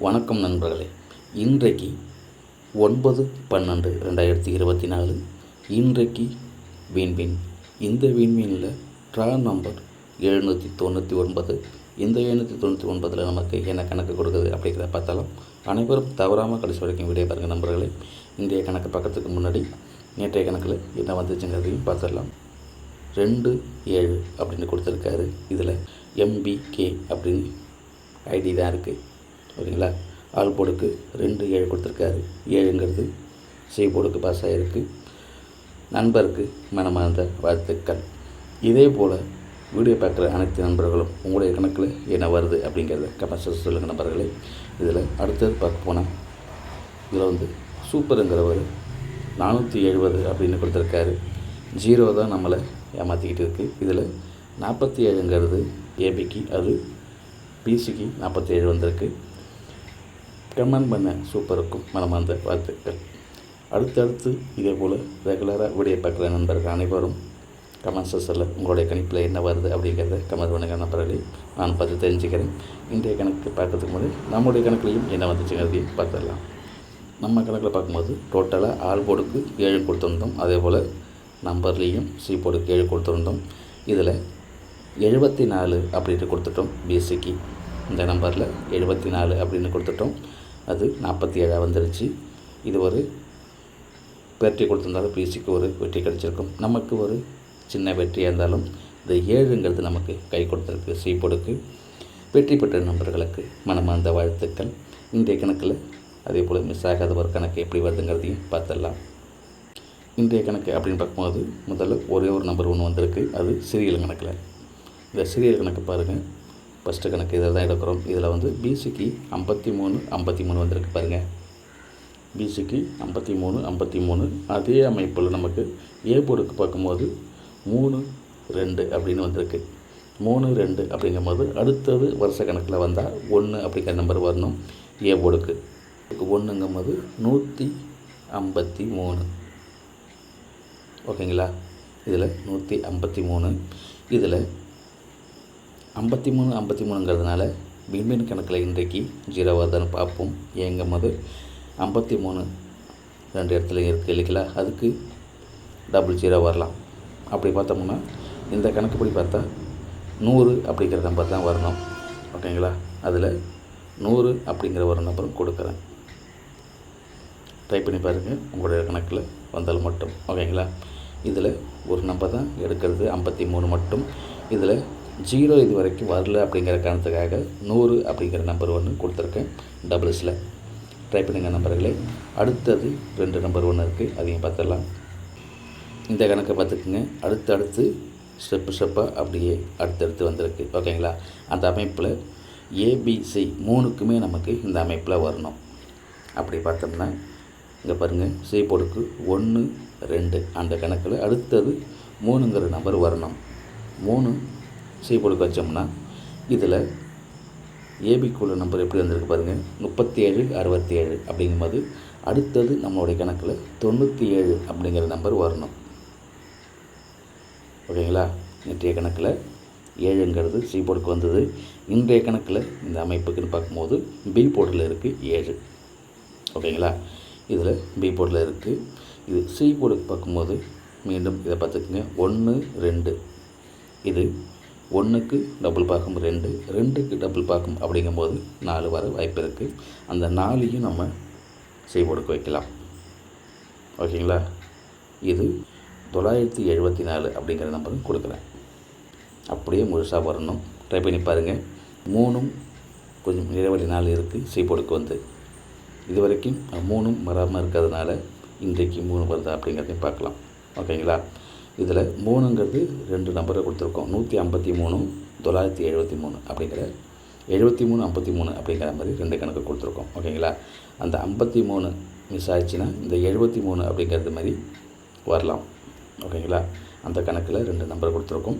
வணக்கம் நண்பர்களே. இன்றைக்கு 9/12/2024 இன்றைக்கு விண்மீன். இந்த விண்மீனில் ட்ரா நம்பர் 799. இந்த 799 நமக்கு என்ன கணக்கு கொடுக்குது அப்படிங்கிறத பார்த்தாலும் அனைவரும் தவறாமல் கடைசி வரைக்கும் வீடியோ பாருங்கள் நண்பர்களே. இன்றைய கணக்கு பார்க்கறதுக்கு முன்னாடி நேற்றைய கணக்கில் என்ன வந்துச்சுங்கிறதையும் பார்த்துடலாம். 27 அப்படின்னு கொடுத்துருக்காரு. இதில் MBK அப்படின்னு ஐடி தான் இருக்குது. ஓகேங்களா. ஆல் போர்டுக்கு 27 கொடுத்துருக்காரு. 7ங்கிறது சி போர்டுக்கு பாஸ் ஆகிருக்கு. நண்பருக்கு மனமார்ந்த வாழ்த்துக்கள். இதே போல் வீடியோ பார்க்குற அனைத்து நண்பர்களும் உங்களுடைய கணக்கில் என்ன வருது அப்படிங்கிறத கமெண்ட்ஸ் சொல்லுங்கள் நண்பர்களே. இதில் அடுத்தது பார்க்க போனால் இதில் சூப்பருங்கிறவர் 470 அப்படின்னு கொடுத்துருக்காரு. 0 தான் நம்மளை ஏமாற்றிக்கிட்டு இருக்குது. இதில் 47ங்கிறது ஏபிக்கு, அது பிசிக்கு 47 வந்திருக்கு. கமெண்ட் பண்ண சூப்பருக்கும் மனமார்ந்த வாழ்த்துக்கள். அடுத்தடுத்து இதே போல் ரெகுலராக வீடியோ பார்க்குற நண்பர்கள் அனைவரும் கமெண்ட் செக்ஷனில் உங்களுடைய கணிப்பில் என்ன வருது அப்படிங்கிறத கமெண்ட் பண்ணுங்கள் நண்பர்களே. நான் பார்த்து தெரிஞ்சுக்கிறேன். இன்றைய கணக்கு பார்க்கறதுக்கு முன்னாடி நம்முடைய கணக்குலையும் என்ன வந்துச்சுங்கிறதையும் பார்த்துடலாம். நம்ம கணக்கில் பார்க்கும்போது டோட்டலாக ஆல் போர்டுக்கு 7 கொடுத்துருந்தோம். அதே போல் நம்பர்லேயும் சி போர்டுக்கு 7 கொடுத்துருந்தோம். இதில் 74 அப்படின்ட்டு கொடுத்துட்டோம். பிசிக்கு இந்த நம்பரில் 74 அப்படின்னு கொடுத்துட்டோம். அது 47 வந்துருச்சு. இது ஒரு வெற்றி கொடுத்துருந்தாலும் பிசிக்கு ஒரு வெற்றி கிடச்சிருக்கும். நமக்கு ஒரு சின்ன வெற்றியாக இருந்தாலும் இந்த 7ங்கிறது நமக்கு கை கொடுத்துருக்கு. சி போர்டுக்கு வெற்றி பெற்ற நண்பர்களுக்கு மனமார்ந்த வாழ்த்துக்கள். இன்றைய கணக்கில் அதே போல் மிஸ் ஆகாத ஒரு கணக்கு எப்படி வருதுங்கிறதையும் பார்த்துடலாம். இன்றைய கணக்கு அப்படின்னு பார்க்கும்போது முதல்ல ஒரே ஒரு நம்பர் ஒன்று வந்திருக்கு. அது சீரியல் கணக்கில். இந்த சீரியல் கணக்கு பாருங்கள். ஃபஸ்ட்டு கணக்கு இதில் தான் எடுக்கிறோம். இதில் பிசிக்கு 53 வந்திருக்கு பாருங்கள். பிசிக்கு 53 அதே அமைப்பில் நமக்கு ஏ போர்டுக்கு பார்க்கும்போது 3-2 அப்படின்னு வந்திருக்கு. 3-2 அப்படிங்கும்போது அடுத்தது வருஷ கணக்கில் வந்தால் 1 அப்படிங்கிற நம்பர் வரணும். ஏ போர்டுக்கு 1ங்கும்போது 153. ஓகேங்களா. இதில் 153. இதில் 53ங்கிறதுனால விண்மீன் கணக்கில் இன்றைக்கு 0 வருதுன்னு பார்ப்போம். ஏங்கும்போது 53 2 இடத்துல இருக்குது இல்லைங்களா. அதுக்கு 00 வரலாம். அப்படி பார்த்தோம்னா இந்த கணக்குப்படி பார்த்தா 100 அப்படிங்கிற நம்பர் தான் வரணும். ஓகேங்களா. அதில் 100 அப்படிங்கிற ஒரு நம்பரும் கொடுக்குறேன். ட்ரை பண்ணி பாருங்கள் உங்களுடைய கணக்கில் வந்தால் மட்டும். ஓகேங்களா. இதில் ஒரு நம்பர் தான் எடுக்கிறது 53 மட்டும். இதில் 0 இது வரைக்கும் வரல அப்படிங்கிற காரணத்துக்காக 100 அப்படிங்கிற நம்பர் ஒன்று கொடுத்துருக்கேன் டபுள்ஸில். ட்ரை பண்ணுங்க நம்பர்களே. அடுத்தது 2 நம்பர் ஒன்று இருக்குது. அதையும் பார்த்துடலாம். இந்த கணக்கை பார்த்துக்குங்க. அடுத்தடுத்து ஸ்டெப்பாக அப்படியே அடுத்தடுத்து வந்திருக்கு. ஓகேங்களா. அந்த அமைப்பில் ஏபிசி 3க்குமே நமக்கு இந்த அமைப்பில் வரணும். அப்படி பார்த்தோம்னா இங்கே பாருங்கள், சி போர்டுக்கு 1-2 அந்த கணக்கில் அடுத்தது 3ங்கிற நம்பர் வரணும். 3 சி போர்டுக்கு வச்சோம்னா இதில் ஏபிக்குள்ள நம்பர் எப்படி வந்திருக்கு பாருங்கள். 37-67 அப்படிங்கும்போது அடுத்தது நம்மளுடைய கணக்கில் 97 அப்படிங்கிற நம்பர் வரணும். ஓகேங்களா. நேற்றைய கணக்கில் 7ங்கிறது சி போர்டுக்கு வந்தது. இன்றைய கணக்கில் இந்த அமைப்புக்குன்னு பார்க்கும்போது பி போர்டில் இருக்குது 7. ஓகேங்களா. இதில் பி போர்டில் இருக்குது. இது சி போர்டுக்கு பார்க்கும்போது மீண்டும் இதை பார்த்துக்குங்க. 1-2 இது 1க்கு டபுள் பாகம் 2, 2க்கு டபுள் பாகம் அப்படிங்கும்போது 4 வர வாய்ப்பு இருக்குது. அந்த 4ஐயும் நம்ம சி போர்டுக்கு வைக்கலாம். ஓகேங்களா. இது 974 அப்படிங்கிற நம்பரும் கொடுக்குறேன். அப்படியே முழுசாக வரணும். ட்ரை பண்ணி பாருங்கள். 3ம் கொஞ்சம் இடைவெளி 4 இருக்குது சி போர்டுக்கு இது வரைக்கும் 3ம் வராமல் இருக்கிறதுனால இன்றைக்கு 3 வருதா அப்படிங்கிறதையும் பார்க்கலாம். ஓகேங்களா. இதில் 3ங்கிறது 2 நம்பரை கொடுத்துருக்கோம். 153 973 அப்படிங்கிற 73-53 அப்படிங்கிற மாதிரி 2 கணக்கு கொடுத்துருக்கோம். ஓகேங்களா. அந்த 53 மிஸ் ஆயிடுச்சுன்னா இந்த 73 அப்படிங்கிறது மாதிரி வரலாம். ஓகேங்களா. அந்த கணக்கில் 2 நம்பர் கொடுத்துருக்கோம்.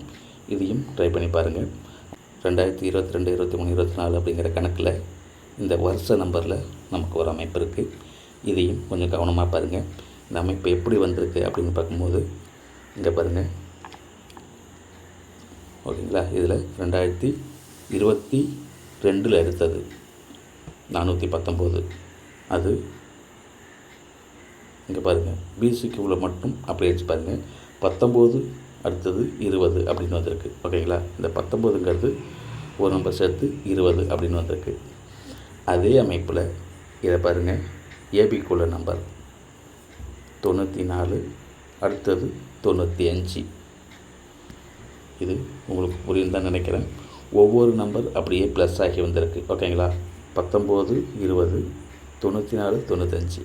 இதையும் ட்ரை பண்ணி பாருங்கள். 2022, 23, 24 அப்படிங்கிற கணக்கில் இந்த வருஷ நம்பரில் நமக்கு ஒரு அமைப்பு இருக்குது. இதையும் கொஞ்சம் கவனமாக பாருங்கள். இந்த அமைப்பு எப்படி வந்திருக்கு அப்படின்னு பார்க்கும்போது இங்கே பாருங்கள். ஓகேங்களா. இதில் 2022 எடுத்தது. 419. அது இங்கே பாருங்கள், பிசிக்யூவில் மட்டும் அப்படி வச்சு பாருங்கள். 19 அடுத்தது 20 அப்படின்னு வந்திருக்கு. ஓகேங்களா? இந்த 19ங்கிறது ஒரு நம்பர் சேர்த்து 20 அப்படின்னு வந்திருக்கு. அதே அமைப்பில் இதை பாருங்கள், ஏபிக்குள்ள நம்பர் 94 அடுத்தது 95. இது உங்களுக்கு புரியும் தான் நினைக்கிறேன். ஒவ்வொரு நம்பர் அப்படியே ப்ளஸ் ஆகி வந்திருக்கு. ஓகேங்களா? 19, 20, 94, 95.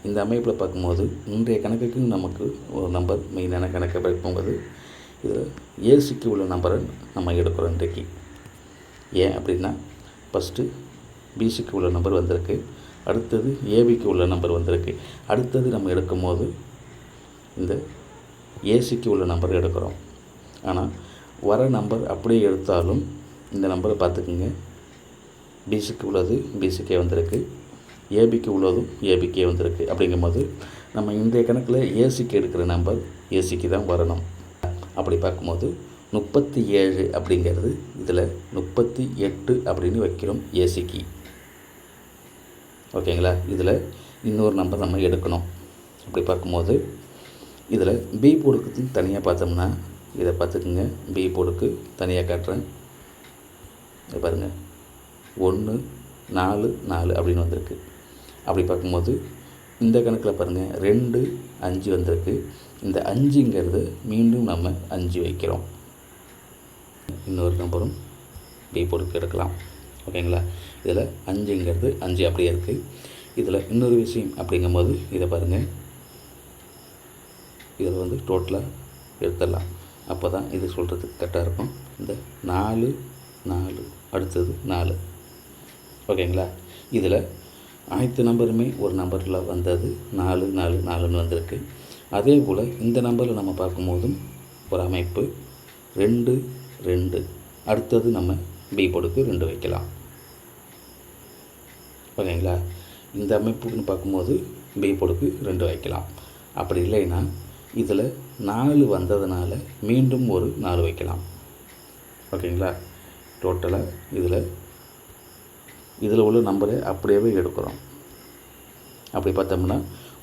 இந்த அமைப்பில் பார்க்கும்போது இன்றைய கணக்குக்கு நமக்கு ஒரு நம்பர் மெயினான கணக்கை பார்க்கும்போது இதில் ஏசிக்கு உள்ள நம்பரை நம்ம எடுக்கிறோம் இன்றைக்கு. ஏன் அப்படின்னா, ஃபஸ்ட்டு பிசிக்கு உள்ள நம்பர் வந்திருக்கு, அடுத்தது ஏபிக்கு உள்ள நம்பர் வந்திருக்கு. அடுத்தது நம்ம எடுக்கும் போது இந்த ஏசிக்கு உள்ள நம்பர் எடுக்கிறோம். ஆனால் வர நம்பர் அப்படியே எடுத்தாலும் இந்த நம்பரை பார்த்துக்குங்க, பிசிக்கு உள்ளது பிசிக்கே வந்திருக்கு, ஏபிக்கு உள்ளதும் ஏபிக்கே வந்திருக்கு. அப்படிங்கும்போது நம்ம இன்றைய கணக்கில் ஏசிக்கு எடுக்கிற நம்பர் ஏசிக்கு தான் வரணும். அப்படி பார்க்கும்போது 37 அப்படிங்கிறது இதில் 38 அப்படின்னு வைக்கிறோம் ஏசிக்கு. ஓகேங்களா? இதில் இன்னொரு நம்பர் நம்ம எடுக்கணும். அப்படி பார்க்கும்போது இதில் பி போர்டுக்கு தனியாக பார்த்தோம்னா இதை பார்த்துக்குங்க, பி போர்டுக்கு தனியாக காட்டுறேன். இதை பாருங்கள், 1, 4, 4 அப்படின்னு வந்திருக்கு. அப்படி பார்க்கும்போது இந்த கணக்கில் பாருங்கள் 2, 5 வந்திருக்கு. இந்த 5ங்கிறது மீண்டும் நம்ம 5 வைக்கிறோம். இன்னொரு நம்பரும் பி போர்டுக்கு எடுக்கலாம். ஓகேங்களா? இதில் 5ங்கிறது 5 அப்படியே இருக்குது. இதில் இன்னொரு விஷயம் அப்படிங்கும்போது இதை பாருங்கள், இதில் வந்து டோட்டலாக எடுத்துடலாம். அப்போ தான் இது சொல்கிறதுக்கு கரெக்டாக இருக்கும். இந்த 4, 4 அடுத்தது 4. ஓகேங்களா? இதில் அனைத்து நம்பருமே ஒரு நம்பரில் வந்தது 4, 4, 4ன்னு வந்திருக்கு. அதே போல் இந்த நம்பரில் நம்ம பார்க்கும்போதும் ஒரு அமைப்பு 2, 2 அடுத்தது நம்ம பி போர்டுக்கு 2 வைக்கலாம். ஓகேங்களா? இந்த அமைப்புன்னு பார்க்கும்போது பி போர்டுக்கு 2 வைக்கலாம். அப்படி இல்லைன்னா இதில் 4 வந்ததுனால மீண்டும் ஒரு 4 வைக்கலாம். ஓகேங்களா? டோட்டலாக இதில் உள்ள நம்பரை அப்படியே எடுக்கிறோம். அப்படி பார்த்தோம்னா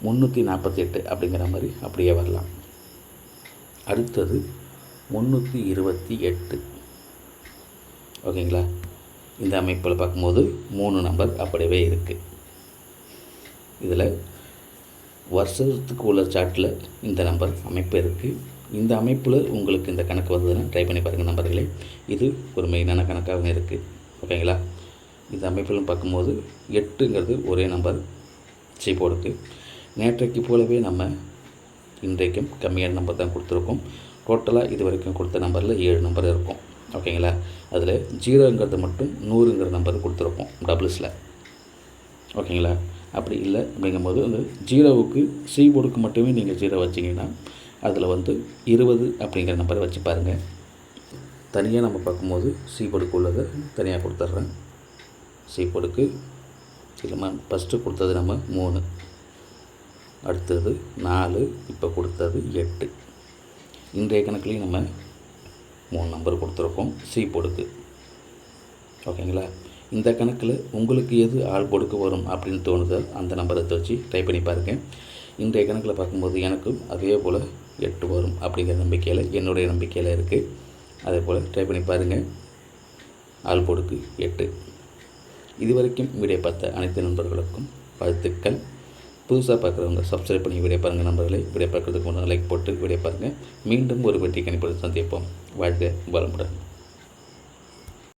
348 அப்படிங்கிற மாதிரி அப்படியே வரலாம். அடுத்தது 328. ஓகேங்களா? இந்த அமைப்பில் பார்க்கும்போது 3 நம்பர் அப்படியே இருக்குது. இதில் வருஷத்துக்கு உள்ள சார்ட்டில் இந்த நம்பர் அமைப்பு இருக்குது. இந்த அமைப்பில் உங்களுக்கு இந்த கணக்கு வந்ததுன்னா ட்ரை பண்ணி பாருங்கள் நம்பர்களே. இது ஒரு மெயினான கணக்காக இருக்குது. ஓகேங்களா? இந்த அமைப்பிலும் பார்க்கும்போது 8ங்கிறது ஒரே நம்பர் சி போர்டுக்கு. நேற்றைக்கு போலவே நம்ம இன்றைக்கும் கம்மியான நம்பர் தான் கொடுத்துருக்கோம். டோட்டலாக இது வரைக்கும் கொடுத்த நம்பரில் 7 நம்பர் இருக்கும். ஓகேங்களா? அதில் 0ங்கிறது மட்டும் 100ங்கிற நம்பர் கொடுத்துருக்கோம் டபுள்ஸில். ஓகேங்களா? அப்படி இல்லை அப்படிங்கும்போது அந்த 0வுக்கு சி போர்டுக்கு மட்டுமே நீங்கள் 0 வச்சிங்கன்னா அதில் வந்து 20 அப்படிங்கிற நம்பரை வச்சு பாருங்கள். தனியாக நம்ம பார்க்கும்போது சி போர்டுக்கு உள்ளதை தனியாக கொடுத்துட்றேன். சி போர்டுக்கு இல்லைம்மா, ஃபஸ்ட்டு கொடுத்தது நம்ம 3, அடுத்தது 4, இப்போ கொடுத்தது 8. இன்றைய கணக்குலேயும் நம்ம 3 நம்பர் கொடுத்துருக்கோம் சி போர்டுக்கு. ஓகேங்களா? இந்த கணக்கில் உங்களுக்கு எது ஆல் போர்டுக்கு வரும் அப்படின்னு தோணுதோ அந்த நம்பரை வச்சு ட்ரை பண்ணி பாருங்கள். இன்றைய கணக்கில் பார்க்கும்போது எனக்கும் அதே போல் 8 வரும் அப்படிங்கிற நம்பிக்கையில், என்னுடைய நம்பிக்கையில் இருக்குது. அதே போல் ட்ரை பண்ணி பாருங்கள். ஆல் போர்டுக்கு 8. இதுவரைக்கும் வீடியோ பார்த்த அனைத்து நண்பர்களுக்கும் வாழ்த்துக்கள். புதுசாக பார்க்குறவங்க சப்ஸ்கிரைப் பண்ணி வீடியோ பாருங்கள் நண்பர்களை. வீடியோ பார்க்குறதுக்கு முன்னாடி லைக் போட்டு வீடியோ பாருங்கள். மீண்டும் ஒரு வெற்றி கணிப்போடு சந்திப்போம். வாழ்க வளமுடன்.